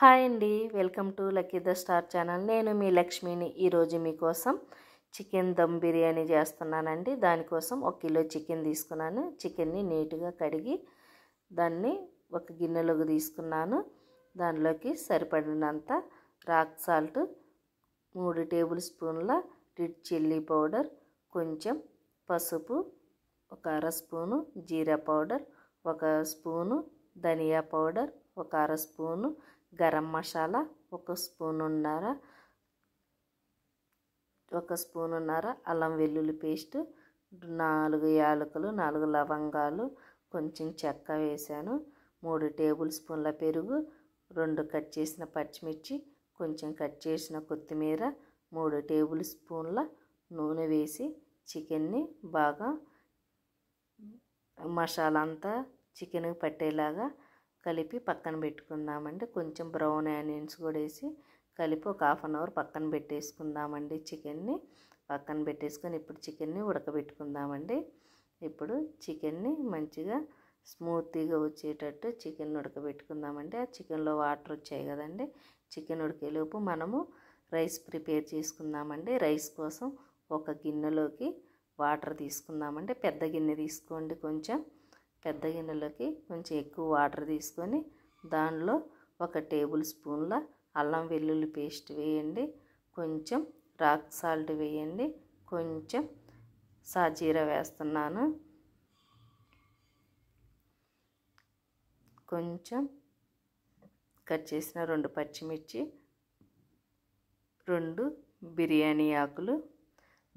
Hi అండి, welcome to lucky the star channel. నేను మీ లక్ష్మిని. ఈరోజు మీకోసం చికెన్ దమ్ బిర్యానీ చేస్తున్నానండి. దానికోసం 1 కిలో చికెన్ తీసుకున్నాను. చికెన్ని నీట్గా కడిగి దాన్ని ఒక గిన్నెలోకి తీసుకున్నాను. దానిలోకి సరిపడినంత రాక్ సాల్ట్, 3 టేబుల్ స్పూన్ల రెడ్ చిల్లీ పౌడర్, కొంచెం పసుపు, 1/2 స్పూను జీరా పౌడర్, 1 స్పూను ధనియా పౌడర్, 1/2 స్పూను గరం మసాలా, 1 స్పూనున్నర అల్లం వెల్లుల్లి పేస్ట్, 4 యాలకులు, 4 లవంగాలు, కొంచెం చెక్క వేసాను, 3 టేబుల్ స్పూన్ల పెరుగు, 2 కట్ చేసిన పచ్చిమిర్చి, కొంచెం కట్ చేసిన కొత్తిమీర, 3 టేబుల్ స్పూన్ల నూనె వేసి చికెన్ని బాగా మసాలా అంతా చికెన్కి పట్టేలాగా కలిపి పక్కన పెట్టుకుందామండి. కొంచెం బ్రౌన్ ఆనియన్స్ కూడా వేసి కలిపి ఒక 1/2 అవర్ పక్కన పెట్టేసుకుందామండి. చికెన్ని పక్కన పెట్టేసుకొని ఇప్పుడు చికెన్ని ఉడకబెట్టుకుందామండి. ఇప్పుడు చికెన్ని మంచిగా స్మూత్గా వచ్చేటట్టు చికెన్ ఉడకబెట్టుకుందామండి. ఆ చికెన్లో వాటర్ వచ్చాయి కదండి. చికెన్ ఉడికేలోపు మనము రైస్ ప్రిపేర్ చేసుకుందామండి. రైస్ కోసం ఒక గిన్నెలోకి వాటర్ తీసుకుందామండి. పెద్ద గిన్నె తీసుకోండి. కొంచెం పెద్ద గిన్నెలోకి కొంచెం ఎక్కువ వాటర్ తీసుకొని దానిలో 1 టేబుల్ స్పూన్ల అల్లం వెల్లుల్లి పేస్ట్ వేయండి, కొంచెం రాక్ సాల్ట్ వేయండి, కొంచెం సాజీరా వేస్తున్నాను, కొంచెం కట్ చేసిన 2 పచ్చిమిర్చి, 2 బిర్యానీ ఆకులు,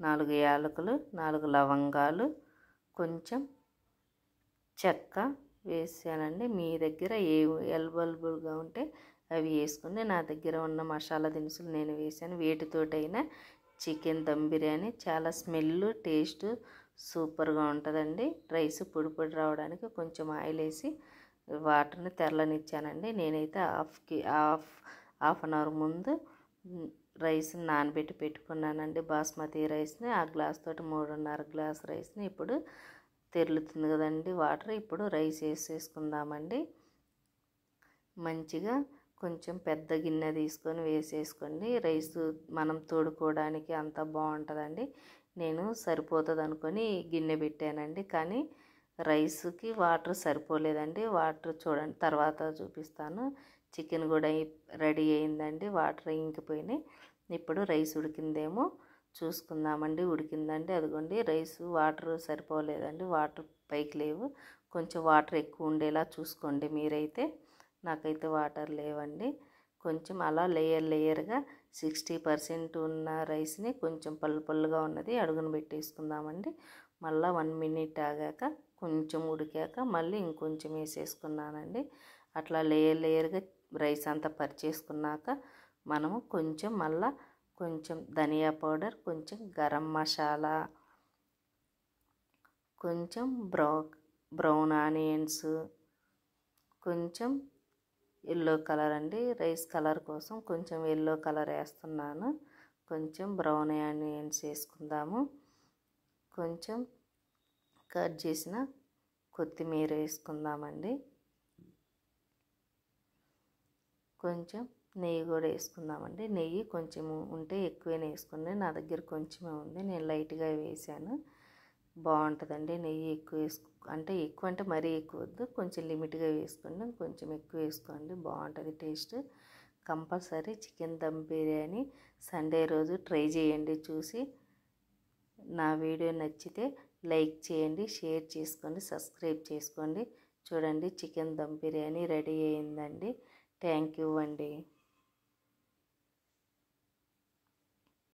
4 యాలకులు, 4 లవంగాలు, కొంచెం చెక్క వేసానండి. మీ దగ్గర ఏ అవైలబుల్గా ఉంటే అవి వేసుకుని, నా దగ్గర ఉన్న మసాలా దినుసులు నేను వేసాను. వీటితోటైనా చికెన్ దమ్ బిర్యానీ చాలా స్మెల్ టేస్ట్ సూపర్గా ఉంటుందండి. రైస్ పొడి పొడి రావడానికి కొంచెం ఆయిల్ వేసి వాటర్ని తెరలనిచ్చానండి. నేనైతే హాఫ్ అన్ అవర్ ముందు రైస్ నానబెట్టి పెట్టుకున్నానండి. బాస్మతి రైస్ని ఆ గ్లాస్ తోటి 3.5 గ్లాస్ రైస్ని ఇప్పుడు తెరులుతుంది కదండి వాటర్. ఇప్పుడు రైస్ వేసేసుకుందామండి. మంచిగా కొంచెం పెద్ద గిన్నె తీసుకొని వేసేసుకోండి. రైస్ మనం తోడుకోవడానికి అంత బాగుంటుందండి. నేను సరిపోతుంది అనుకొని గిన్నె పెట్టానండి, కానీ రైస్కి వాటర్ సరిపోలేదండి. వాటర్ చూడండి, తర్వాత చూపిస్తాను. చికెన్ కూడా రెడీ అయిందండి. వాటర్ ఇంకిపోయినాయి. ఇప్పుడు రైస్ ఉడికిందేమో చూసుకుందామండి. ఉడికిందండి, అదిగోండి రైస్ వాటర్ సరిపోలేదండి. వాటర్ పైకి లేవు. కొంచెం వాటర్ ఎక్కువ ఉండేలా చూసుకోండి మీరైతే. నాకైతే వాటర్ లేవండి. కొంచెం అలా లేయర్గా 60% ఉన్న రైస్ని కొంచెం పల్లుగా ఉన్నది అడుగున పెట్టేసుకుందామండి. మళ్ళీ 1 మినిట్ ఆగాక కొంచెం ఉడికాక మళ్ళీ ఇంకొంచెం వేసేసుకున్నానండి. అట్లా లేయర్గా రైస్ అంతా పరిచేసుకున్నాక మనము కొంచెం మళ్ళీ కొంచెం ధనియా పౌడర్, కొంచెం గరం మసాలా, కొంచెం బ్రౌన్ ఆనియన్స్, కొంచెం ఎల్లో కలర్ అండి. రైస్ కలర్ కోసం కొంచెం ఎల్లో కలర్ వేస్తున్నాను. కొంచెం బ్రౌన్ ఆనియన్స్ వేసుకుందాము. కొంచెం కట్ చేసిన కొత్తిమీర వేసుకుందామండి. కొంచెం నెయ్యి కూడా వేసుకుందామండి. నెయ్యి కొంచెం ఉంటే ఎక్కువనే వేసుకోండి. నా దగ్గర కొంచెమే ఉంది, నేను లైట్గా వేసాను. బాగుంటుందండి నెయ్యి ఎక్కువ ఎక్కువ అంటే మరీ ఎక్కువ వద్దు, కొంచెం లిమిట్గా వేసుకోండి. కొంచెం ఎక్కువ వేసుకోండి, బాగుంటుంది taste. Compulsory chicken dum biryani Sunday రోజు ట్రై చేయండి. చూసి నా వీడియో నచ్చితే లైక్ చేయండి, షేర్ చేసుకోండి, సబ్స్క్రైబ్ చేసుకోండి. చూడండి చికెన్ దమ్ బిర్యానీ రెడీ అయిందండి. థ్యాంక్ యూ అండి.